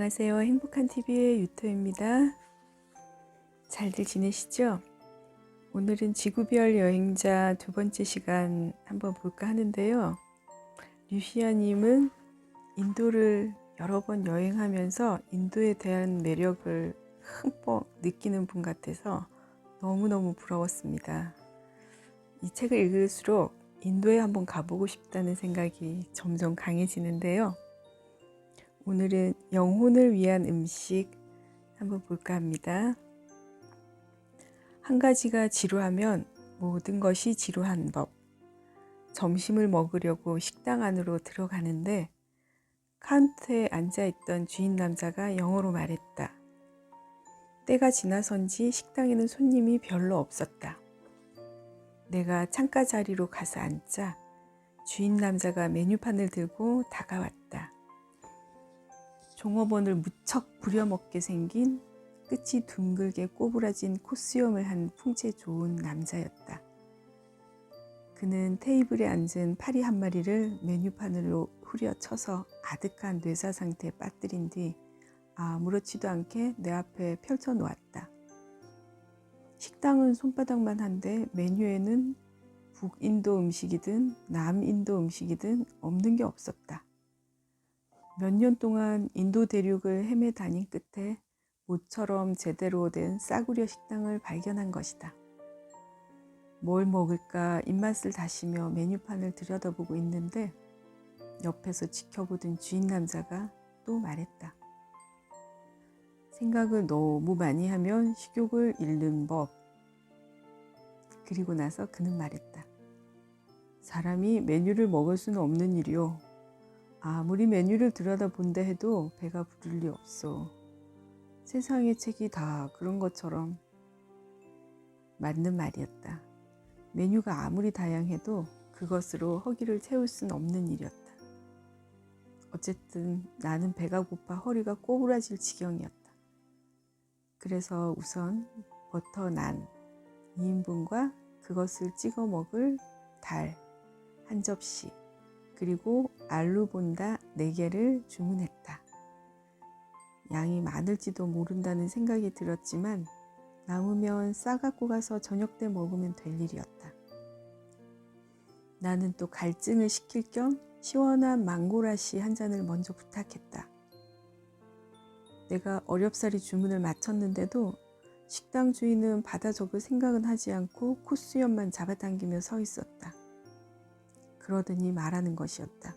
안녕하세요. 행복한 TV의 유토입니다. 잘들 지내시죠? 오늘은 지구별 여행자 두 번째 시간 한번 볼까 하는데요. 류시아님은 인도를 여러 번 여행하면서 인도에 대한 매력을 흠뻑 느끼는 분 같아서 너무너무 부러웠습니다. 이 책을 읽을수록 인도에 한번 가보고 싶다는 생각이 점점 강해지는데요. 오늘은 영혼을 위한 음식 한번 볼까 합니다. 한 가지가 지루하면 모든 것이 지루한 법. 점심을 먹으려고 식당 안으로 들어가는데 카운터에 앉아있던 주인 남자가 영어로 말했다. 때가 지나선지 식당에는 손님이 별로 없었다. 내가 창가 자리로 가서 앉자 주인 남자가 메뉴판을 들고 다가왔다. 종업원을 무척 부려먹게 생긴 끝이 둥글게 꼬부라진 콧수염을 한 풍채 좋은 남자였다. 그는 테이블에 앉은 파리 한 마리를 메뉴판으로 후려쳐서 아득한 뇌사 상태에 빠뜨린 뒤 아무렇지도 않게 내 앞에 펼쳐놓았다. 식당은 손바닥만 한데 메뉴에는 북인도 음식이든 남인도 음식이든 없는 게 없었다. 몇 년 동안 인도 대륙을 헤매 다닌 끝에 모처럼 제대로 된 싸구려 식당을 발견한 것이다. 뭘 먹을까 입맛을 다시며 메뉴판을 들여다보고 있는데 옆에서 지켜보던 주인 남자가 또 말했다. 생각을 너무 많이 하면 식욕을 잃는 법. 그리고 나서 그는 말했다. 사람이 메뉴를 먹을 수는 없는 일이요. 아무리 메뉴를 들여다본다 해도 배가 부를 리 없어. 세상의 책이 다 그런 것처럼. 맞는 말이었다. 메뉴가 아무리 다양해도 그것으로 허기를 채울 수는 없는 일이었다. 어쨌든 나는 배가 고파 허리가 꼬부라질 지경이었다. 그래서 우선 버터 난 2인분과 그것을 찍어 먹을 달 한 접시 그리고 알루본다 4개를 주문했다. 양이 많을지도 모른다는 생각이 들었지만 남으면 싸갖고 가서 저녁 때 먹으면 될 일이었다. 나는 또 갈증을 식힐 겸 시원한 망고라시 한 잔을 먼저 부탁했다. 내가 어렵사리 주문을 마쳤는데도 식당 주인은 받아 적을 생각은 하지 않고 콧수염만 잡아당기며 서 있었다. 그러더니 말하는 것이었다.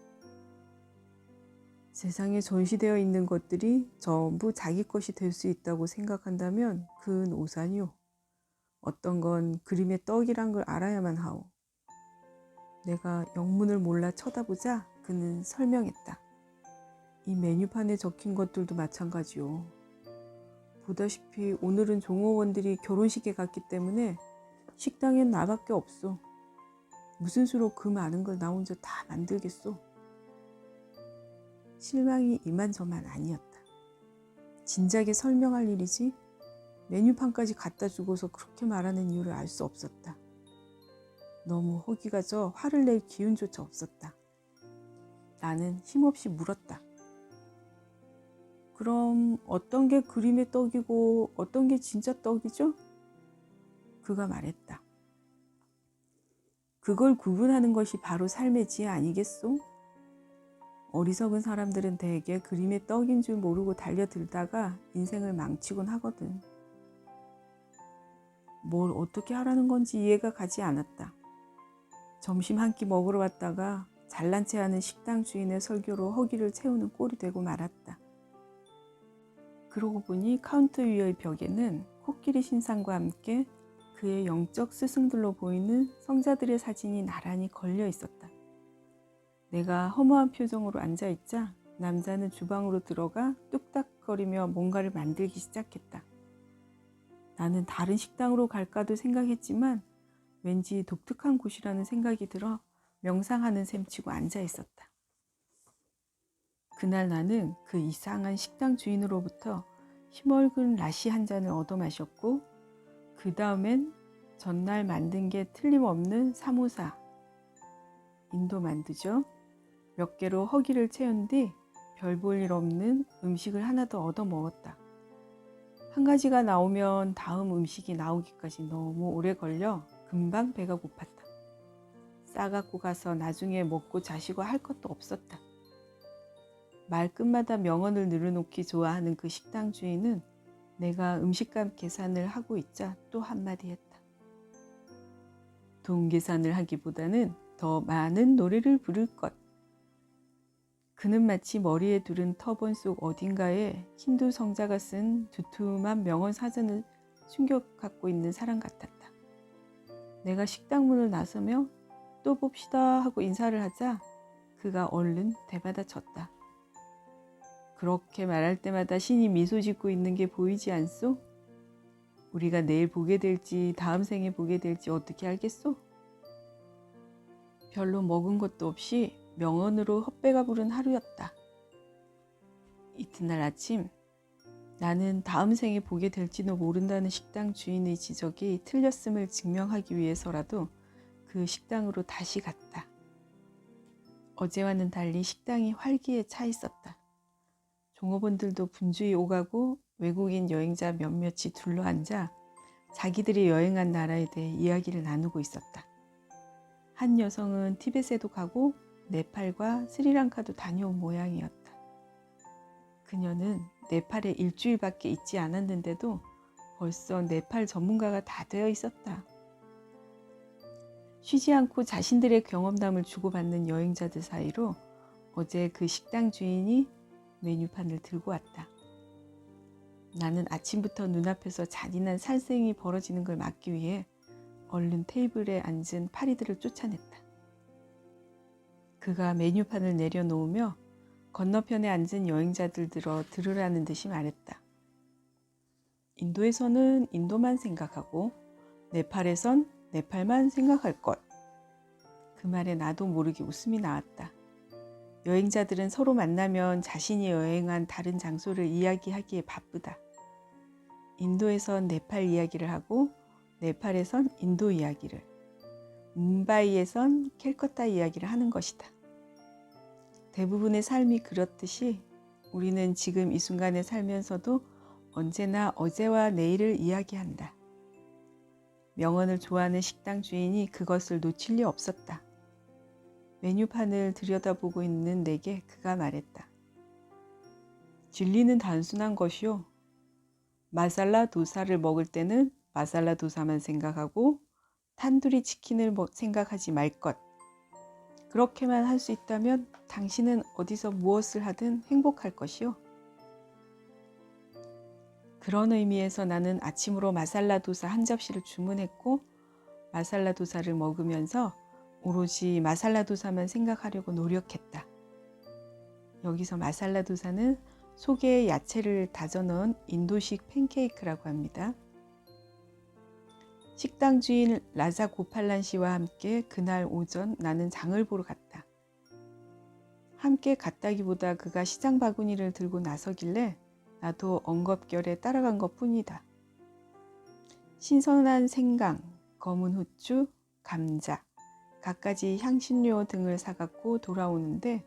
세상에 전시되어 있는 것들이 전부 자기 것이 될 수 있다고 생각한다면 그은 오산이요. 어떤 건 그림의 떡이란 걸 알아야만 하오. 내가 영문을 몰라 쳐다보자 그는 설명했다. 이 메뉴판에 적힌 것들도 마찬가지요. 보다시피 오늘은 종업원들이 결혼식에 갔기 때문에 식당엔 나밖에 없어. 무슨 수로 그 많은 걸 나 혼자 다 만들겠소? 실망이 이만저만 아니었다. 진작에 설명할 일이지 메뉴판까지 갖다 주고서 그렇게 말하는 이유를 알 수 없었다. 너무 허기가 져 화를 낼 기운조차 없었다. 나는 힘없이 물었다. 그럼 어떤 게 그림의 떡이고 어떤 게 진짜 떡이죠? 그가 말했다. 그걸 구분하는 것이 바로 삶의 지혜 아니겠소? 어리석은 사람들은 대개 그림의 떡인 줄 모르고 달려들다가 인생을 망치곤 하거든. 뭘 어떻게 하라는 건지 이해가 가지 않았다. 점심 한 끼 먹으러 왔다가 잘난 체 하는 식당 주인의 설교로 허기를 채우는 꼴이 되고 말았다. 그러고 보니 카운터 위의 벽에는 코끼리 신상과 함께 그의 영적 스승들로 보이는 성자들의 사진이 나란히 걸려 있었다. 내가 허무한 표정으로 앉아있자 남자는 주방으로 들어가 뚝딱거리며 뭔가를 만들기 시작했다. 나는 다른 식당으로 갈까도 생각했지만 왠지 독특한 곳이라는 생각이 들어 명상하는 셈치고 앉아있었다. 그날 나는 그 이상한 식당 주인으로부터 힘얼근 라시 한 잔을 얻어 마셨고 그 다음엔 전날 만든 게 틀림없는 사모사, 인도 만두죠. 몇 개로 허기를 채운 뒤 별 볼 일 없는 음식을 하나 더 얻어 먹었다. 한 가지가 나오면 다음 음식이 나오기까지 너무 오래 걸려 금방 배가 고팠다. 싸갖고 가서 나중에 먹고 자시고 할 것도 없었다. 말끝마다 명언을 늘어놓기 좋아하는 그 식당 주인은 내가 음식값 계산을 하고 있자 또 한마디 했다. 돈 계산을 하기보다는 더 많은 노래를 부를 것. 그는 마치 머리에 두른 터번 속 어딘가에 힌두 성자가 쓴 두툼한 명언 사전을 숨겨 갖고 있는 사람 같았다. 내가 식당 문을 나서며 또 봅시다 하고 인사를 하자 그가 얼른 되받아쳤다. 그렇게 말할 때마다 신이 미소 짓고 있는 게 보이지 않소? 우리가 내일 보게 될지 다음 생에 보게 될지 어떻게 알겠소? 별로 먹은 것도 없이 명언으로 헛배가 부른 하루였다. 이튿날 아침 나는 다음 생에 보게 될지도 모른다는 식당 주인의 지적이 틀렸음을 증명하기 위해서라도 그 식당으로 다시 갔다. 어제와는 달리 식당이 활기에 차 있었다. 종업원들도 분주히 오가고 외국인 여행자 몇몇이 둘러앉아 자기들이 여행한 나라에 대해 이야기를 나누고 있었다. 한 여성은 티벳에도 가고 네팔과 스리랑카도 다녀온 모양이었다. 그녀는 네팔에 일주일밖에 있지 않았는데도 벌써 네팔 전문가가 다 되어 있었다. 쉬지 않고 자신들의 경험담을 주고받는 여행자들 사이로 어제 그 식당 주인이 메뉴판을 들고 왔다. 나는 아침부터 눈앞에서 잔인한 살생이 벌어지는 걸 막기 위해 얼른 테이블에 앉은 파리들을 쫓아냈다. 그가 메뉴판을 내려놓으며 건너편에 앉은 여행자들 들으라는 듯이 말했다. 인도에서는 인도만 생각하고 네팔에선 네팔만 생각할 것. 그 말에 나도 모르게 웃음이 나왔다. 여행자들은 서로 만나면 자신이 여행한 다른 장소를 이야기하기에 바쁘다. 인도에선 네팔 이야기를 하고 네팔에선 인도 이야기를, 뭄바이에선 캘커타 이야기를 하는 것이다. 대부분의 삶이 그렇듯이 우리는 지금 이 순간에 살면서도 언제나 어제와 내일을 이야기한다. 명언을 좋아하는 식당 주인이 그것을 놓칠 리 없었다. 메뉴판을 들여다보고 있는 내게 그가 말했다. 진리는 단순한 것이요. 마살라 도사를 먹을 때는 마살라 도사만 생각하고 탄두리 치킨을 생각하지 말 것. 그렇게만 할 수 있다면 당신은 어디서 무엇을 하든 행복할 것이요. 그런 의미에서 나는 아침으로 마살라 도사 한 접시를 주문했고 마살라 도사를 먹으면서 오로지 마살라 도사만 생각하려고 노력했다. 여기서 마살라 도사는 속에 야채를 다져 넣은 인도식 팬케이크라고 합니다. 식당 주인 라자 고팔란 씨와 함께 그날 오전 나는 장을 보러 갔다. 함께 갔다기보다 그가 시장 바구니를 들고 나서길래 나도 엉겁결에 따라간 것 뿐이다. 신선한 생강, 검은 후추, 감자, 갖가지 향신료 등을 사갖고 돌아오는데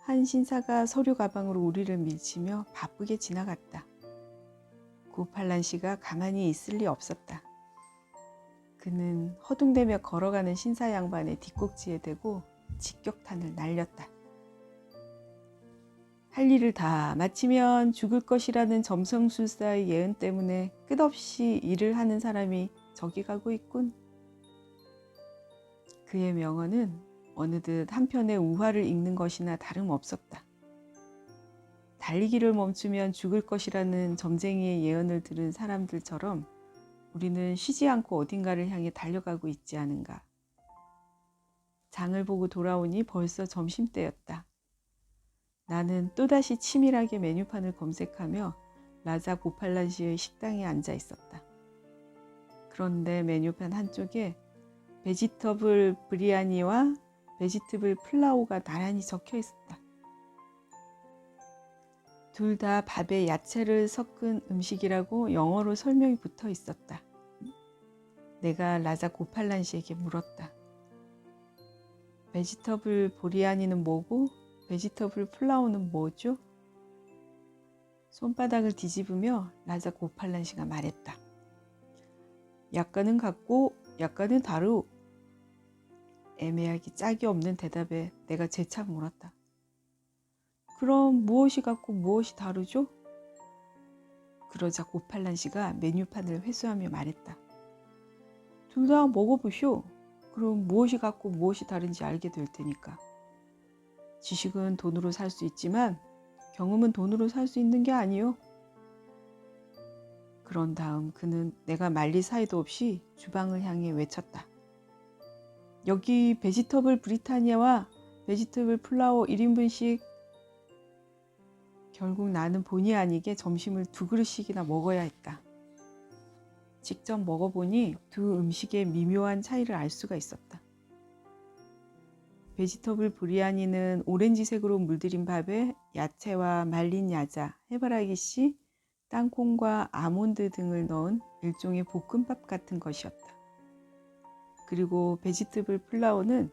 한 신사가 서류 가방으로 우리를 밀치며 바쁘게 지나갔다. 고팔란 씨가 가만히 있을 리 없었다. 그는 허둥대며 걸어가는 신사 양반의 뒷꼭지에 대고 직격탄을 날렸다. 할 일을 다 마치면 죽을 것이라는 점성술사의 예언 때문에 끝없이 일을 하는 사람이 저기 가고 있군. 그의 명언은 어느덧 한편의 우화를 읽는 것이나 다름없었다. 달리기를 멈추면 죽을 것이라는 점쟁이의 예언을 들은 사람들처럼 우리는 쉬지 않고 어딘가를 향해 달려가고 있지 않은가. 장을 보고 돌아오니 벌써 점심때였다. 나는 또다시 치밀하게 메뉴판을 검색하며 라자 고팔란 씨의 식당에 앉아 있었다. 그런데 메뉴판 한쪽에 베지터블 브리아니와 베지터블 플라우가 나란히 적혀 있었다. 둘 다 밥에 야채를 섞은 음식이라고 영어로 설명이 붙어 있었다. 내가 라자 고팔란 씨에게 물었다. 베지터블 브리아니는 뭐고 베지터블 플라워는 뭐죠? 손바닥을 뒤집으며 라자 고팔란 씨가 말했다. 약간은 같고 약간은 다르. 애매하기 짝이 없는 대답에 내가 재차 물었다. 그럼 무엇이 같고 무엇이 다르죠? 그러자 고팔란 씨가 메뉴판을 회수하며 말했다. 둘 다 먹어보쇼. 그럼 무엇이 같고 무엇이 다른지 알게 될 테니까. 지식은 돈으로 살 수 있지만 경험은 돈으로 살 수 있는 게 아니요. 그런 다음 그는 내가 말릴 사이도 없이 주방을 향해 외쳤다. 여기 베지터블 브리타니아와 베지터블 플라워 1인분씩. 결국 나는 본의 아니게 점심을 2그릇씩이나 먹어야 했다. 직접 먹어보니 두 음식의 미묘한 차이를 알 수가 있었다. 베지터블 브리아니는 오렌지색으로 물들인 밥에 야채와 말린 야자, 해바라기 씨, 땅콩과 아몬드 등을 넣은 일종의 볶음밥 같은 것이었다. 그리고 베지터블 플라워는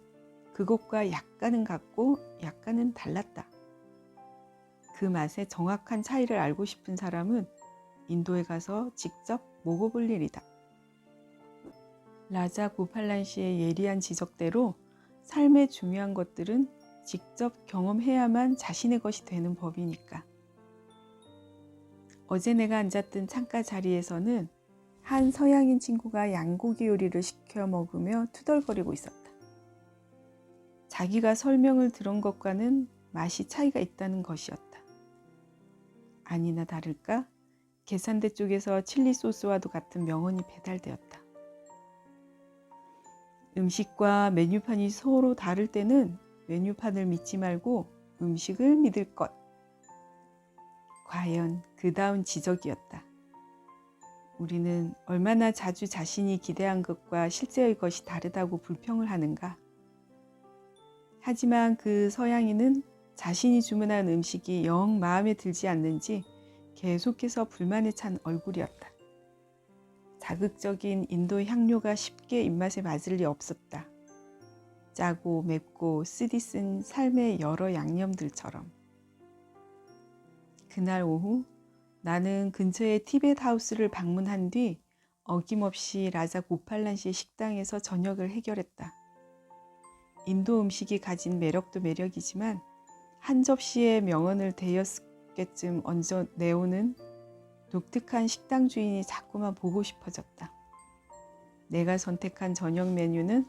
그것과 약간은 같고 약간은 달랐다. 그 맛의 정확한 차이를 알고 싶은 사람은 인도에 가서 직접 먹어볼 일이다. 라자 고팔란 씨의 예리한 지적대로 삶의 중요한 것들은 직접 경험해야만 자신의 것이 되는 법이니까. 어제 내가 앉았던 창가 자리에서는 한 서양인 친구가 양고기 요리를 시켜 먹으며 투덜거리고 있었다. 자기가 설명을 들은 것과는 맛이 차이가 있다는 것이었다. 아니나 다를까 계산대 쪽에서 칠리 소스와도 같은 명언이 배달되었다. 음식과 메뉴판이 서로 다를 때는 메뉴판을 믿지 말고 음식을 믿을 것. 과연 그다운 지적이었다. 우리는 얼마나 자주 자신이 기대한 것과 실제의 것이 다르다고 불평을 하는가. 하지만 그 서양인은 자신이 주문한 음식이 영 마음에 들지 않는지 계속해서 불만에 찬 얼굴이었다. 자극적인 인도 향료가 쉽게 입맛에 맞을 리 없었다. 짜고 맵고 쓰디 쓴 삶의 여러 양념들처럼. 그날 오후 나는 근처의 티벳 하우스를 방문한 뒤 어김없이 라자 고팔란 씨의 식당에서 저녁을 해결했다. 인도 음식이 가진 매력도 매력이지만 한 접시의 명언을 대여섯 개쯤 얹어 내오는 독특한 식당 주인이 자꾸만 보고 싶어졌다. 내가 선택한 저녁 메뉴는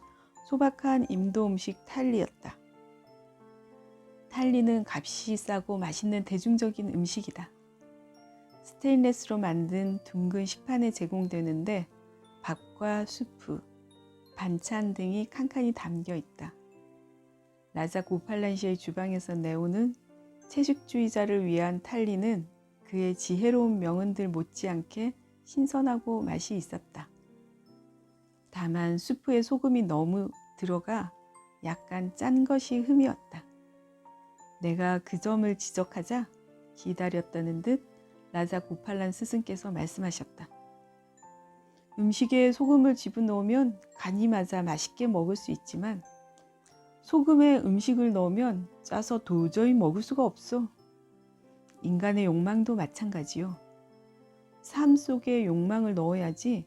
소박한 인도 음식 탈리였다. 탈리는 값이 싸고 맛있는 대중적인 음식이다. 스테인레스로 만든 둥근 식판에 제공되는데 밥과 수프, 반찬 등이 칸칸이 담겨 있다. 라자 고팔란 씨의 주방에서 내오는 채식주의자를 위한 탈리는 그의 지혜로운 명언들 못지않게 신선하고 맛이 있었다. 다만 수프에 소금이 너무 들어가 약간 짠 것이 흠이었다. 내가 그 점을 지적하자 기다렸다는 듯 라자 고팔란 스승께서 말씀하셨다. 음식에 소금을 집어넣으면 간이 맞아 맛있게 먹을 수 있지만 소금에 음식을 넣으면 짜서 도저히 먹을 수가 없어. 인간의 욕망도 마찬가지요. 삶 속에 욕망을 넣어야지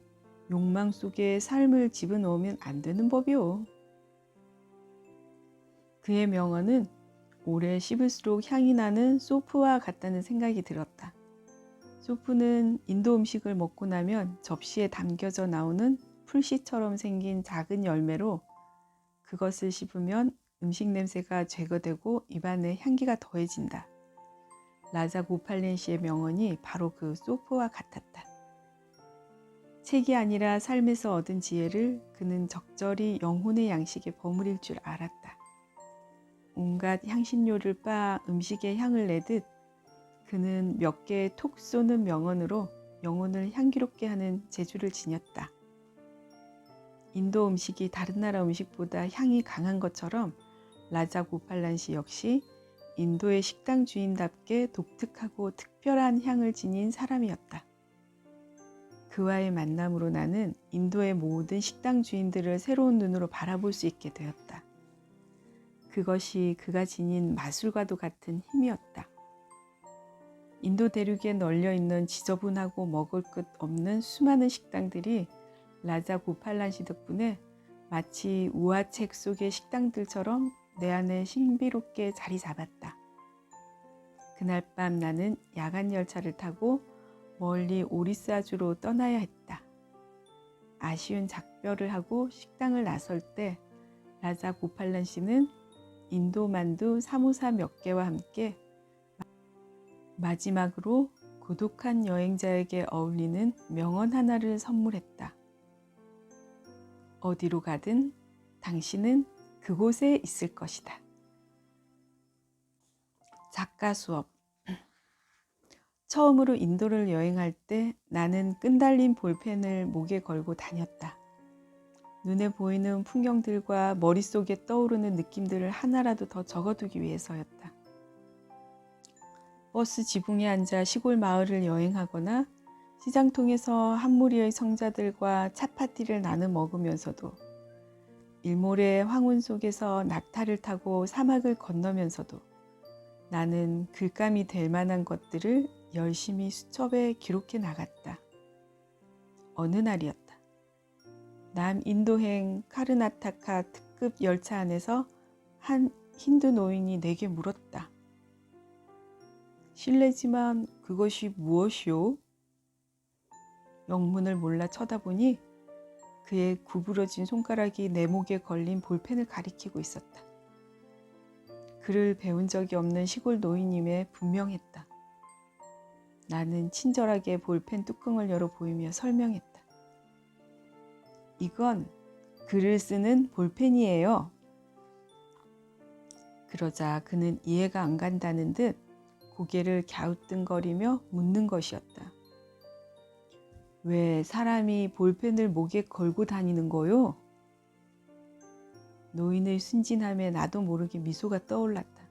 욕망 속에 삶을 집어넣으면 안 되는 법이요. 그의 명언은 오래 씹을수록 향이 나는 소프와 같다는 생각이 들었다. 소프는 인도 음식을 먹고 나면 접시에 담겨져 나오는 풀씨처럼 생긴 작은 열매로 그것을 씹으면 음식 냄새가 제거되고 입안에 향기가 더해진다. 라자 고팔란 씨의 명언이 바로 그 소프와 같았다. 책이 아니라 삶에서 얻은 지혜를 그는 적절히 영혼의 양식에 버무릴 줄 알았다. 온갖 향신료를 빻아 음식에 향을 내듯 그는 몇 개의 톡 쏘는 명언으로 영혼을 향기롭게 하는 재주를 지녔다. 인도 음식이 다른 나라 음식보다 향이 강한 것처럼 라자 고팔란 씨 역시 인도의 식당 주인답게 독특하고 특별한 향을 지닌 사람이었다. 그와의 만남으로 나는 인도의 모든 식당 주인들을 새로운 눈으로 바라볼 수 있게 되었다. 그것이 그가 지닌 마술과도 같은 힘이었다. 인도 대륙에 널려있는 지저분하고 먹을 것 없는 수많은 식당들이 라자 고팔란시 덕분에 마치 우화책 속의 식당들처럼 내 안에 신비롭게 자리 잡았다. 그날 밤 나는 야간 열차를 타고 멀리 오리사주로 떠나야 했다. 아쉬운 작별을 하고 식당을 나설 때 라자 고팔란시는 인도 만두 사모사 몇 개와 함께 마지막으로 고독한 여행자에게 어울리는 명언 하나를 선물했다. 어디로 가든 당신은 그곳에 있을 것이다. 작가 수업. 처음으로 인도를 여행할 때 나는 끈달린 볼펜을 목에 걸고 다녔다. 눈에 보이는 풍경들과 머릿속에 떠오르는 느낌들을 하나라도 더 적어두기 위해서였다. 버스 지붕에 앉아 시골 마을을 여행하거나 시장통에서 한 무리의 성자들과 차파티를 나눠 먹으면서도 일몰의 황혼 속에서 낙타를 타고 사막을 건너면서도 나는 글감이 될 만한 것들을 열심히 수첩에 기록해 나갔다. 어느 날이었다. 남인도행 카르나타카 특급 열차 안에서 한 힌두 노인이 내게 물었다. 실례지만 그것이 무엇이오? 영문을 몰라 쳐다보니 그의 구부러진 손가락이 내 목에 걸린 볼펜을 가리키고 있었다. 글을 배운 적이 없는 시골 노인임에 분명했다. 나는 친절하게 볼펜 뚜껑을 열어 보이며 설명했다. 이건 글을 쓰는 볼펜이에요. 그러자 그는 이해가 안 간다는 듯 고개를 갸우뚱거리며 묻는 것이었다. 왜 사람이 볼펜을 목에 걸고 다니는 거요? 노인의 순진함에 나도 모르게 미소가 떠올랐다.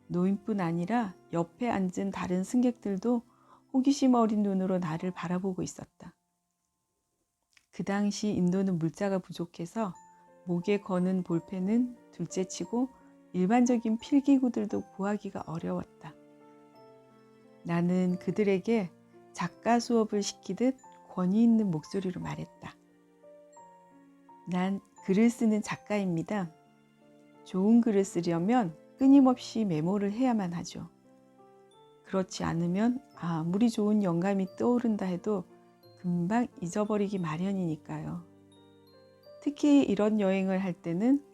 노인뿐 아니라 옆에 앉은 다른 승객들도 호기심 어린 눈으로 나를 바라보고 있었다. 그 당시 인도는 물자가 부족해서 목에 거는 볼펜은 둘째치고 일반적인 필기구들도 구하기가 어려웠다. 나는 그들에게 작가 수업을 시키듯 권위 있는 목소리로 말했다. 난 글을 쓰는 작가입니다. 좋은 글을 쓰려면 끊임없이 메모를 해야만 하죠. 그렇지 않으면 아무리 좋은 영감이 떠오른다 해도 금방 잊어버리기 마련이니까요. 특히 이런 여행을 할 때는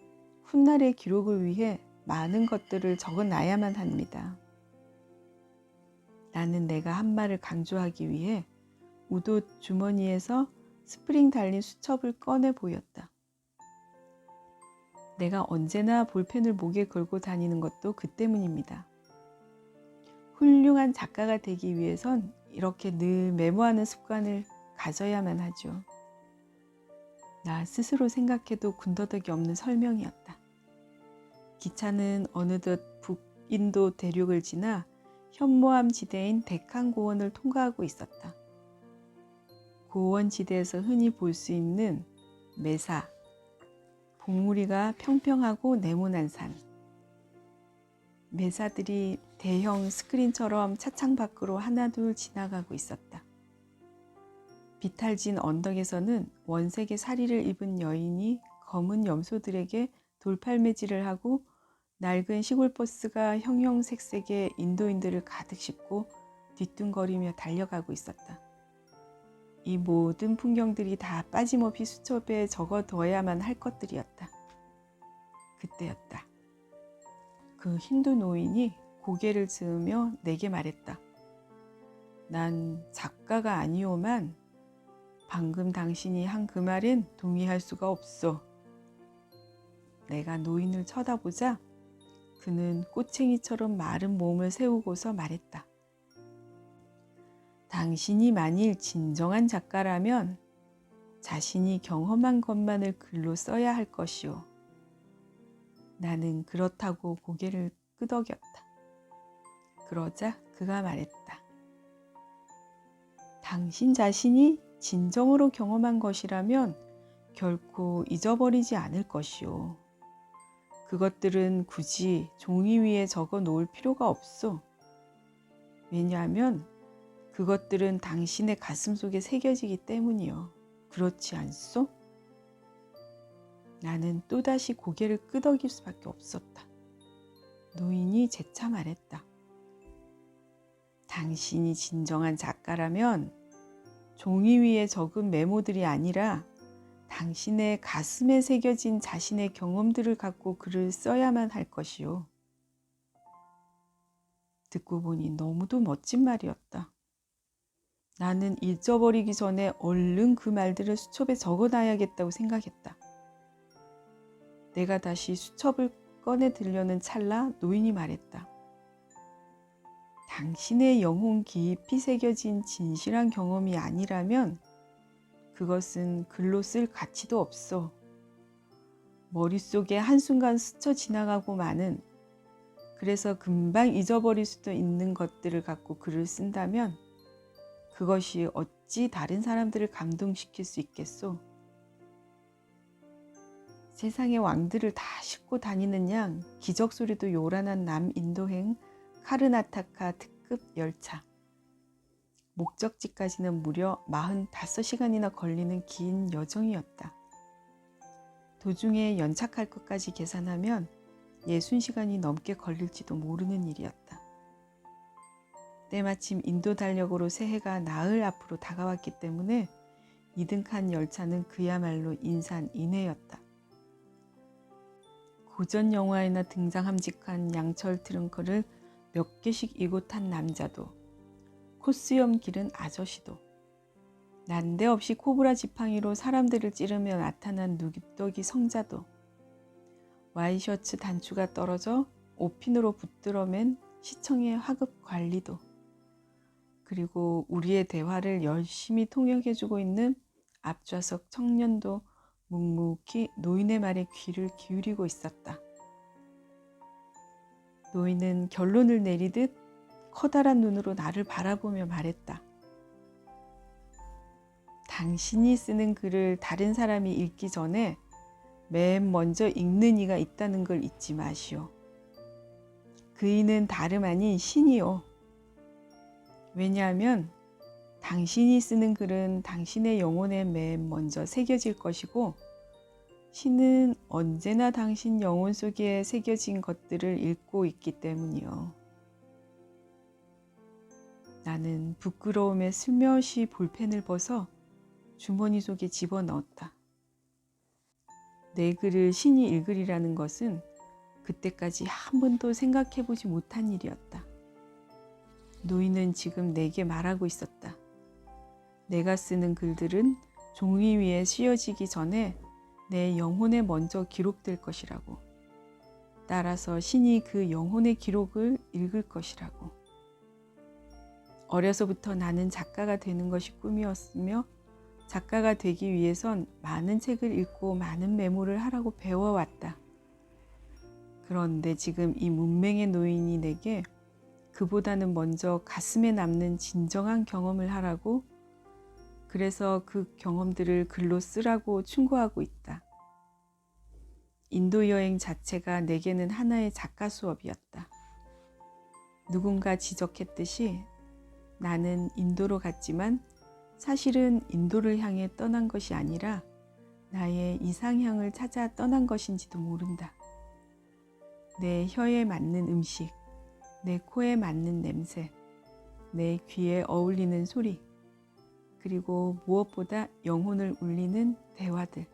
훗날의 기록을 위해 많은 것들을 적어놔야만 합니다. 나는 내가 한 말을 강조하기 위해 우도 주머니에서 스프링 달린 수첩을 꺼내 보였다. 내가 언제나 볼펜을 목에 걸고 다니는 것도 그 때문입니다. 훌륭한 작가가 되기 위해선 이렇게 늘 메모하는 습관을 가져야만 하죠. 나 스스로 생각해도 군더더기 없는 설명이었다. 기차는 어느덧 북인도 대륙을 지나 현모암 지대인 데칸 고원을 통과하고 있었다. 고원 지대에서 흔히 볼 수 있는 메사, 봉우리가 평평하고 네모난 산. 메사들이 대형 스크린처럼 차창 밖으로 하나둘 지나가고 있었다. 비탈진 언덕에서는 원색의 사리를 입은 여인이 검은 염소들에게 돌팔매질을 하고 낡은 시골버스가 형형색색의 인도인들을 가득 싣고 뒤뚱거리며 달려가고 있었다. 이 모든 풍경들이 다 빠짐없이 수첩에 적어둬야만 할 것들이었다. 그때였다. 그 힌두 노인이 고개를 저으며 내게 말했다. 난 작가가 아니오만 방금 당신이 한 그 말엔 동의할 수가 없소. 내가 노인을 쳐다보자 그는 꼬챙이처럼 마른 몸을 세우고서 말했다. 당신이 만일 진정한 작가라면 자신이 경험한 것만을 글로 써야 할 것이오. 나는 그렇다고 고개를 끄덕였다. 그러자 그가 말했다. 당신 자신이 진정으로 경험한 것이라면 결코 잊어버리지 않을 것이오. 그것들은 굳이 종이 위에 적어 놓을 필요가 없어. 왜냐하면 그것들은 당신의 가슴 속에 새겨지기 때문이요. 그렇지 않소? 나는 또다시 고개를 끄덕일 수밖에 없었다. 노인이 재차 말했다. 당신이 진정한 작가라면 종이 위에 적은 메모들이 아니라 당신의 가슴에 새겨진 자신의 경험들을 갖고 글을 써야만 할 것이요. 듣고 보니 너무도 멋진 말이었다. 나는 잊어버리기 전에 얼른 그 말들을 수첩에 적어놔야겠다고 생각했다. 내가 다시 수첩을 꺼내 들려는 찰나 노인이 말했다. 당신의 영혼 깊이 새겨진 진실한 경험이 아니라면 그것은 글로 쓸 가치도 없어. 머릿속에 한순간 스쳐 지나가고 마는, 그래서 금방 잊어버릴 수도 있는 것들을 갖고 글을 쓴다면 그것이 어찌 다른 사람들을 감동시킬 수 있겠소? 세상의 왕들을 다 싣고 다니는 양 기적 소리도 요란한 남인도행 카르나타카 특급 열차. 목적지까지는 무려 45시간이나 걸리는 긴 여정이었다. 도중에 연착할 것까지 계산하면 60시간이 넘게 걸릴지도 모르는 일이었다. 때마침 인도 달력으로 새해가 나흘 앞으로 다가왔기 때문에 이등칸 열차는 그야말로 인산인해였다. 고전 영화에나 등장함직한 양철 트렁크를 몇 개씩 이고 탄 남자도, 코스염 기른 아저씨도, 난데없이 코브라 지팡이로 사람들을 찌르며 나타난 누깃더기 성자도, 와이셔츠 단추가 떨어져 옷핀으로 붙들어맨 시청의 화급 관리도, 그리고 우리의 대화를 열심히 통역해주고 있는 앞좌석 청년도 묵묵히 노인의 말에 귀를 기울이고 있었다. 노인은 결론을 내리듯 커다란 눈으로 나를 바라보며 말했다. 당신이 쓰는 글을 다른 사람이 읽기 전에 맨 먼저 읽는 이가 있다는 걸 잊지 마시오. 그 이는 다름 아닌 신이요. 왜냐하면 당신이 쓰는 글은 당신의 영혼에 맨 먼저 새겨질 것이고 신은 언제나 당신 영혼 속에 새겨진 것들을 읽고 있기 때문이요. 나는 부끄러움에 슬며시 볼펜을 벗어 주머니 속에 집어넣었다. 내 글을 신이 읽으리라는 것은 그때까지 한 번도 생각해보지 못한 일이었다. 노인은 지금 내게 말하고 있었다. 내가 쓰는 글들은 종이 위에 씌어지기 전에 내 영혼에 먼저 기록될 것이라고. 따라서 신이 그 영혼의 기록을 읽을 것이라고. 어려서부터 나는 작가가 되는 것이 꿈이었으며 작가가 되기 위해선 많은 책을 읽고 많은 메모를 하라고 배워왔다. 그런데 지금 이 문맹의 노인이 내게 그보다는 먼저 가슴에 남는 진정한 경험을 하라고, 그래서 그 경험들을 글로 쓰라고 충고하고 있다. 인도 여행 자체가 내게는 하나의 작가 수업이었다. 누군가 지적했듯이 나는 인도로 갔지만 사실은 인도를 향해 떠난 것이 아니라 나의 이상향을 찾아 떠난 것인지도 모른다. 내 혀에 맞는 음식, 내 코에 맞는 냄새, 내 귀에 어울리는 소리, 그리고 무엇보다 영혼을 울리는 대화들.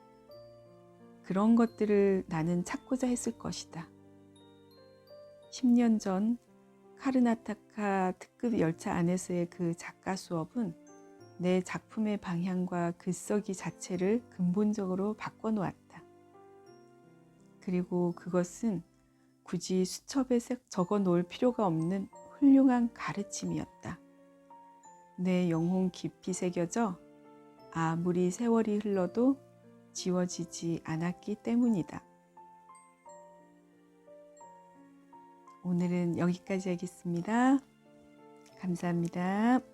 그런 것들을 나는 찾고자 했을 것이다. 10년 전 카르나타카 특급 열차 안에서의 그 작가 수업은 내 작품의 방향과 글쓰기 자체를 근본적으로 바꿔놓았다. 그리고 그것은 굳이 수첩에 적어 놓을 필요가 없는 훌륭한 가르침이었다. 내 영혼 깊이 새겨져 아무리 세월이 흘러도 지워지지 않았기 때문이다. 오늘은 여기까지 하겠습니다. 감사합니다.